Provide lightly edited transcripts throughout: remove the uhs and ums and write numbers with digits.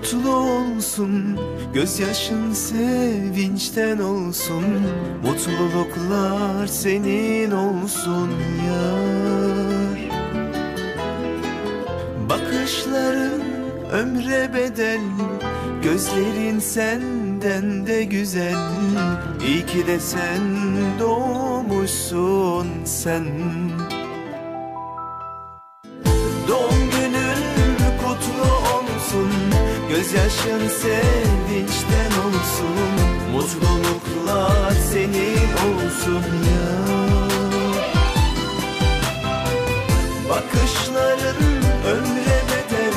mutlu olsun, gözyaşın sevinçten olsun, mutluluklar senin olsun yar. Bakışların ömre bedel, gözlerin senden de güzel. İyi ki de sen doğmuşsun sen. Doğum günün kutlu olsun, gözyaşın sevinçten olsun, mutluluklar senin olsun yar. Bakışların ömre bedel,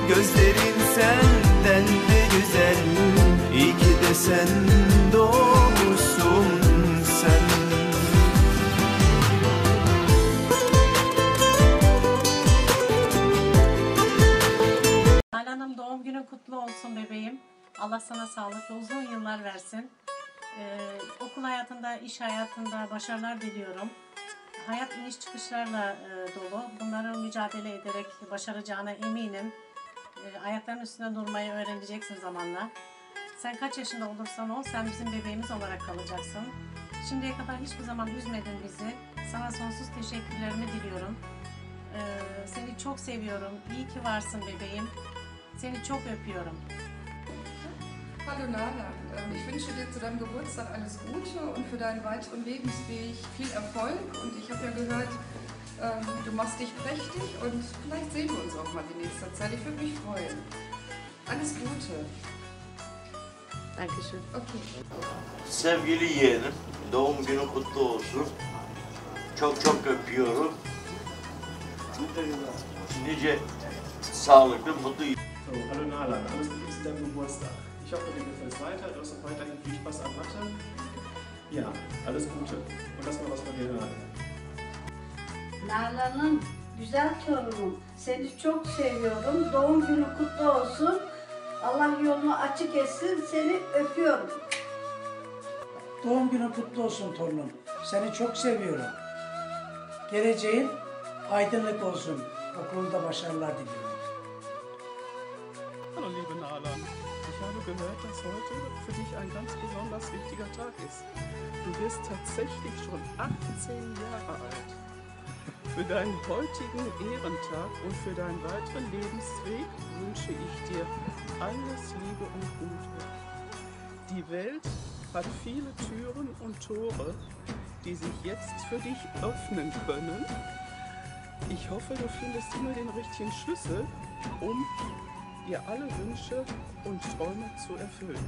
gözlerin senden de güzel. İyi ki de sen doğmuşsun sen. Nalan'ım, doğum günün kutlu olsun bebeğim. Allah sana sağlıklı uzun yıllar versin. Okul hayatında, iş hayatında başarılar diliyorum. Hayat iniş çıkışlarla dolu. Bunları mücadele ederek başaracağına eminim. Ayaklarının üstünde durmayı öğreneceksin zamanla. Sen kaç yaşında olursan ol, sen bizim bebeğimiz olarak kalacaksın. Şimdiye kadar hiçbir zaman üzmedin bizi. Sana sonsuz teşekkürlerimi diliyorum. Seni çok seviyorum. İyi ki varsın bebeğim. Seni çok öpüyorum. Hallo Nalan, ich wünsche dir zu deinem Geburtstag alles Gute und für deinen weiteren Lebensweg viel Erfolg. Und ich habe ja gehört, du machst dich prächtig und vielleicht sehen wir uns auch mal die nächste Zeit. Ich würde mich freuen. Alles Gute. Dankeschön. Okay. Sevgili yeğenim, doğum günü kutlu olsun. Çok çok öpüyorum. Nice sağlıklı, mutlu. So, hallo Nalan, alles Gute zu deinem Geburtstag. Ich hoffe, dir gefällt es weiter, du hast auch weiterhin viel Spaß an Mathe. Ja, alles Gute und lass mal was von dir hören. Nalan'ım, güzel torunum, seni çok seviyorum. Doğum günü kutlu olsun. Allah yolunu açık etsin, seni öpüyorum. Doğum günün kutlu olsun torunum. Seni çok seviyorum. Geleceğin aydınlık olsun. Okulunda başarılar diliyorum. Hallo liebe Nalan, ich habe gehört, dass heute für dich ein ganz besonders wichtiger Tag ist. Du wirst tatsächlich schon 18 Jahre alt. Für deinen heutigen Ehrentag und für deinen weiteren Lebensweg wünsche ich dir alles Liebe und Gute. Die Welt hat viele Türen und Tore, die sich jetzt für dich öffnen können. Ich hoffe, du findest immer den richtigen Schlüssel, um dir alle Wünsche und Träume zu erfüllen.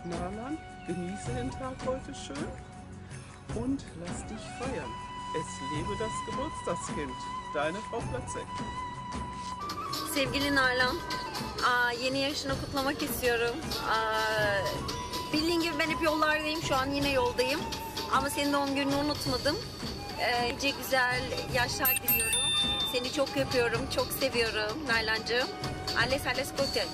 Nalan, genieße den Tag heute schön und lass dich feiern. Es lebe das Geburtstagskind, deine Frau Platzek. Sevgili Nalan, yeni yaşını kutlamak istiyorum. Bildiğin gibi ben hep yollardayım, şu an yine yoldayım. Ama senin doğum gününü unutmadım. Nice güzel yaşlar diliyorum. Seni çok öpüyorum, çok seviyorum Nalan'cığım. Alles Gute.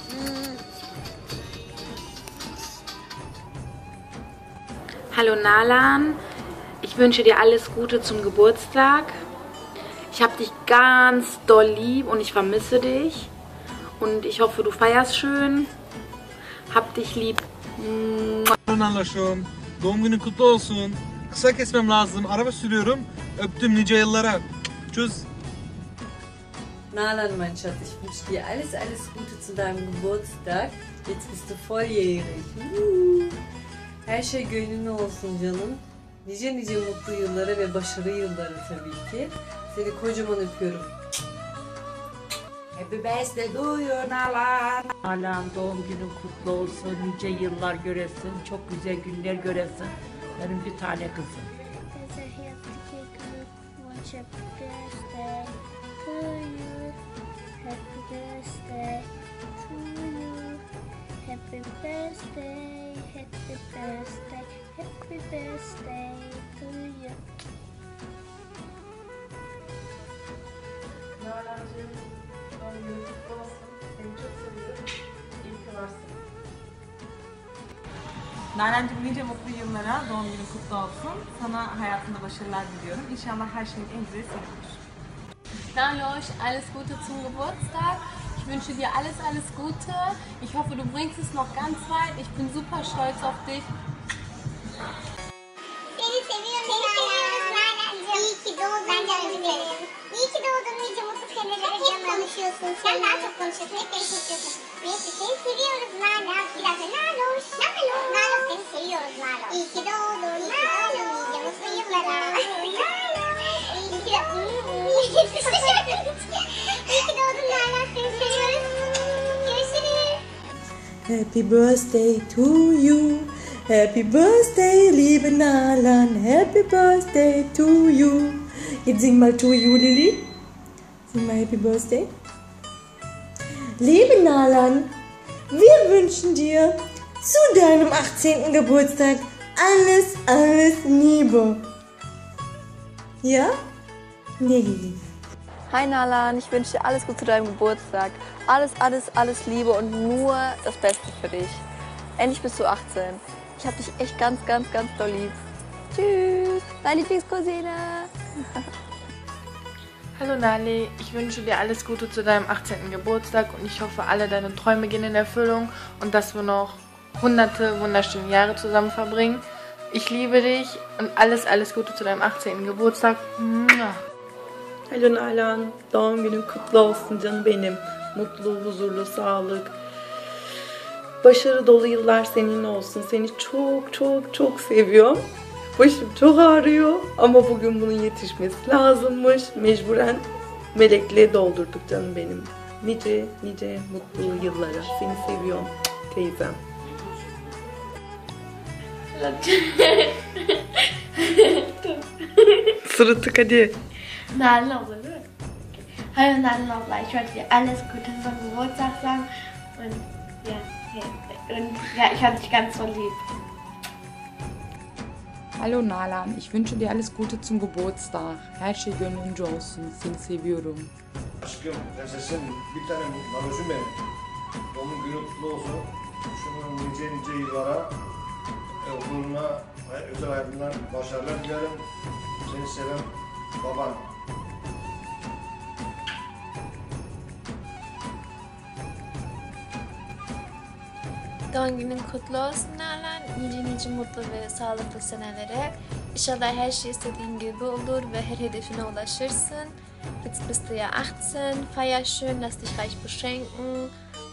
Hallo Nalan, ich wünsche dir alles Gute zum Geburtstag. Ich habe dich ganz doll lieb und ich vermisse dich. Und ich hoffe, du feierst schön. Hab dich lieb. Nalaşım, doğum günün kutlu olsun. Kısa kesmem lazım, araba sürüyorum. Öptüm nice yıllara. Tschüss. Nalan, mein Schatz, ich wünsche dir alles Gute zu deinem Geburtstag. Jetzt bist du volljährig. Her şey gönlünde olsun canım. Nice mutlu yıllara ve başarı yılları tabii ki. Seni kocaman öpüyorum. Happy birthday to you Nalan. Nalan, doğum günün kutlu olsun. Nice yıllar göresin. Çok güzel günler göresin. Benim bir tane kızım. Happy birthday, happy birthday, happy birthday to you. Nalan'cığım, doğum günün kutlu olsun. Seni çok seviyorum. İyi ki varsın. Nalan'cığım, nice mutlu yıllara, doğum günün kutlu olsun. Sana hayatında başarılar diliyorum. İnşallah her şeyin en güzeli senin olur. Naloş, alles Gute zum Geburtstag. Ich wünsche dir alles, alles Gute. Ich hoffe, du bringst es noch ganz weit. Ich bin super stolz auf dich. Seni seviyorum Nalan'cığım. İyi ki doğdun canım. İyi ki doğdun, nice mutlu senelere canım. Hep konuşuyorsun. Sen daha çok konuşuyorsun. Hep beni çekiyorsun. Neyse seni seviyoruz Nalan. Bir dakika Naloş. Naloş seni seviyoruz Nalan. İyi ki doğdun Nalan. Nice mutlu yıllara. İyi ki doğdun. İyi ki doğdun Nalan. Seni seviyoruz. Görüşürüz. Happy birthday to you. Happy birthday, liebe Nalan. Happy birthday to you. Jetzt sing mal to you, Lilly. Sing mal Happy Birthday. Liebe Nalan, wir wünschen dir zu deinem 18. Geburtstag alles, alles Liebe. Ja? Nee, Lilly. Hi Nalan, ich wünsche dir alles Gute zu deinem Geburtstag. Alles, alles, alles Liebe und nur das Beste für dich. Endlich bist du 18. Ich hab dich echt ganz, ganz, ganz doll lieb. Tschüss, deine Lieblingscousine. Hallo Nali, ich wünsche dir alles Gute zu deinem 18. Geburtstag und ich hoffe, alle deine Träume gehen in Erfüllung und dass wir noch hunderte wunderschöne Jahre zusammen verbringen. Ich liebe dich und alles, alles Gute zu deinem 18. Geburtstag. Alo Nalan, doğum günün kutlu olsun canım benim. Mutlu, huzurlu, sağlık. Başarı dolu yıllar senin olsun. Seni çok çok çok seviyorum. Başım çok ağrıyor ama bugün bunun yetişmesi lazımmış. Mecburen melekliğe doldurduk canım benim. Nice nice mutlu yıllara. Seni seviyorum teyzem. Sırıtık hadi. Nalan abla değil mi? Hallo Nalan abla, ich wollte dir alles Gute zum Geburtstag sagen und ja, ich hab dich ganz so lieb. Hallo Nalan, ich wünsche dir alles Gute zum Geburtstag. Her şey gönlünce olsun. Seni seviyorum. Aşkım, sesin bir tane Naloş'um benim. Doğum günü kutlu olsun. Şunun nice nice yıllara, okuluna, özel hayatından başarılar dilerim. Seni seven baban. Doğum günün kutlu olsun Nalan. Nice mutlu ve sağlıklı senelere. İnşallah her şey istediğin gibi olur ve her hedefine ulaşırsın. Jetzt bist du ja 18, feier schön, lass dich reich beschenken.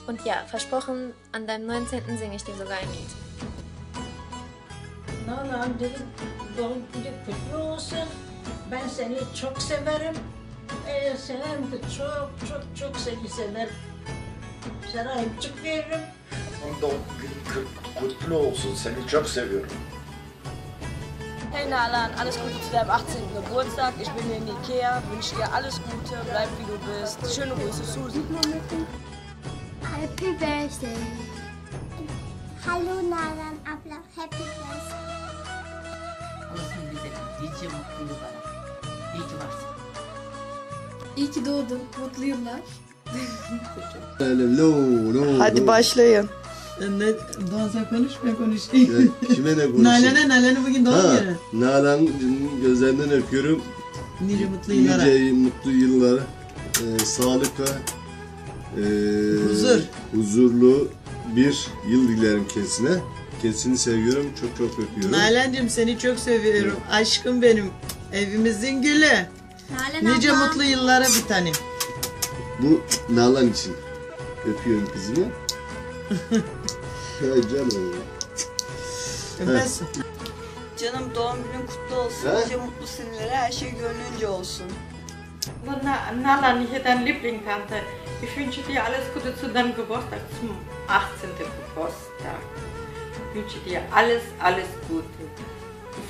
Und ja, versprochen, an deinem 19. singe ich dir sogar ein Lied. Nalan dedim, doğum günü kutlu olsun. Ben seni çok severim. Severim de çok çok çok seni severim. Sana öpücük veririm. Doğum günü kutlu olsun. Seni çok seviyorum. Hey Nalan, alles Gute zu deinem 18. Geburtstag. Ich bin hier in Ikea, wünsche dir alles Gute, bleib wie du bist. Schöne Grüße, Susi. Happy birthday. Hallo Nalan abla, happy birthday. Olsun bize nice mutlu yıllara. İyi ki varsın. İyi ki doğdun, mutlu yıllar. Hadi başlayın. Doğan sen konuş, ben konuşayım. Kime ne konuşayım? Nalan'ın bugün doğum günü. Nalan'ın gözlerinden öpüyorum. Nice mutlu yıllara. Nice mutlu yıllara. Sağlıkla, huzurlu bir yıl dilerim kendisine. Kendisini seviyorum, çok çok öpüyorum. Nalan'cığım seni çok seviyorum. Aşkım benim, evimizin gülü. Nice mutlu yıllara bir tanem. Bu Nalan için. Öpüyorum kızını. Canım. Öpersin. Canım doğum günün kutlu olsun. Nice mutlu senelere, her şey gönlünce olsun. Nalan, hier dein Lieblingstante. Ich wünsche dir alles Gute zu deinem Geburtstag, zum 18. Geburtstag. Ich wünsche dir alles, alles Gute.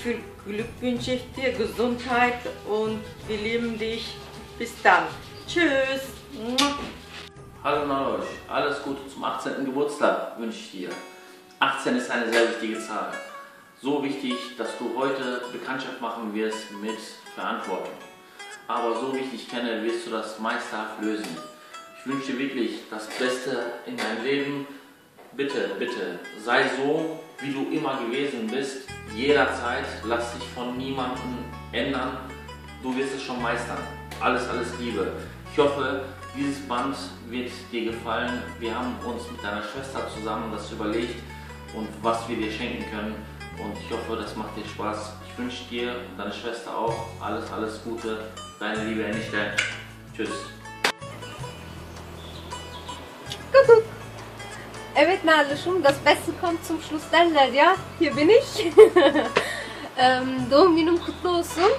Viel Glück wünsche ich dir, Gesundheit und wir lieben dich. Bis dann. Tschüss. Hallo Naloş, alles Gute zum 18. Geburtstag wünsche ich dir. 18 ist eine sehr wichtige Zahl. So wichtig, dass du heute Bekanntschaft machen wirst mit Verantwortung. Aber so wie ich dich kenne, wirst du das meisterhaft lösen. Ich wünsche dir wirklich das Beste in deinem Leben. Bitte, bitte, sei so, wie du immer gewesen bist. Jederzeit, lass dich von niemandem ändern. Du wirst es schon meistern. Alles, alles Liebe. Ich hoffe, Dieses Band wird dir gefallen. Wir haben uns mit deiner Schwester zusammen das überlegt und was wir dir schenken können. Und ich hoffe, das macht dir Spaß. Ich wünsche dir und deine Schwester auch alles Gute. Deine liebe Enişte. Tschüss. Kuckuck. Evet Nalan'cığım, das Beste kommt zum Schluss derler ya. Hier bin ich. Doğum günüm kutlu olsun.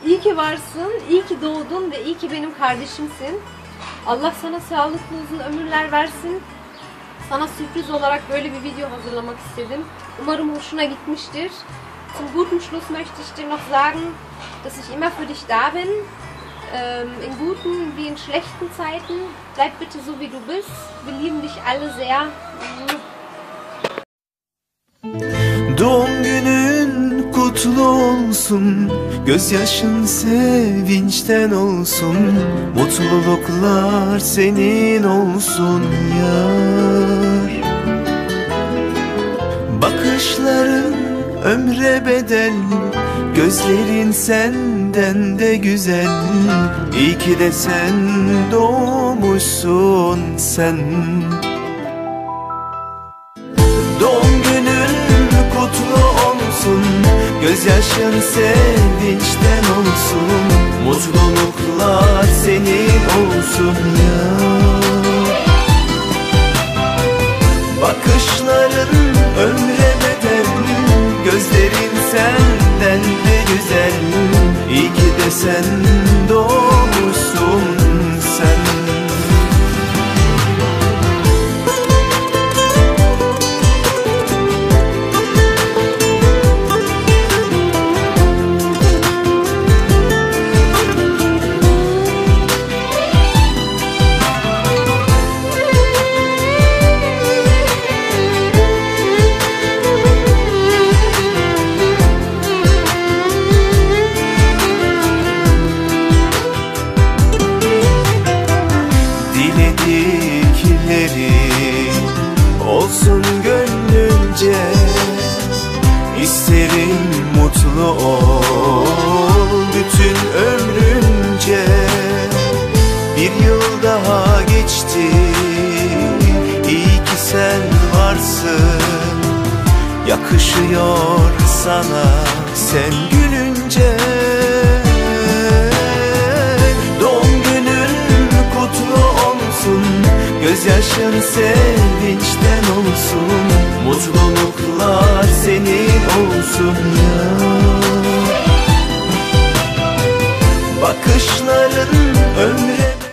İyi ki varsın, iyi ki doğdun ve iyi ki benim kardeşimsin. Allah sana sağlıklı uzun ömürler versin. Sana sürpriz olarak böyle bir video hazırlamak istedim. Umarım hoşuna gitmiştir. Zum guten Schluss möchte ich dir noch sagen, dass ich immer für dich da bin. In guten wie in schlechten Zeiten. Bleib bitte so wie du bist. Wir lieben dich alle sehr. Doğum günün kutlu olsun, gözyaşın sevinçten olsun, mutluluklar senin olsun yar. Bakışların ömre bedel, gözlerin senden de güzel. İyi ki de sen doğmuşsun sen. Doğum günün kutlu olsun, gözyaşın sevinçten olsun, mutluluklar senin olsun ya. Bakışların ömre bedel, gözlerin senden de güzel. İyi ki de sen doğmuşsun sen. Olsun gönlünce, isterim mutlu ol bütün ömrünce. Bir yıl daha geçti, iyi ki sen varsın. Yakışıyor sana sen gülünce. Doğum günün kutlu olsun, gözyaşın sevinçten olsun, mutluluklar senin olsun ya.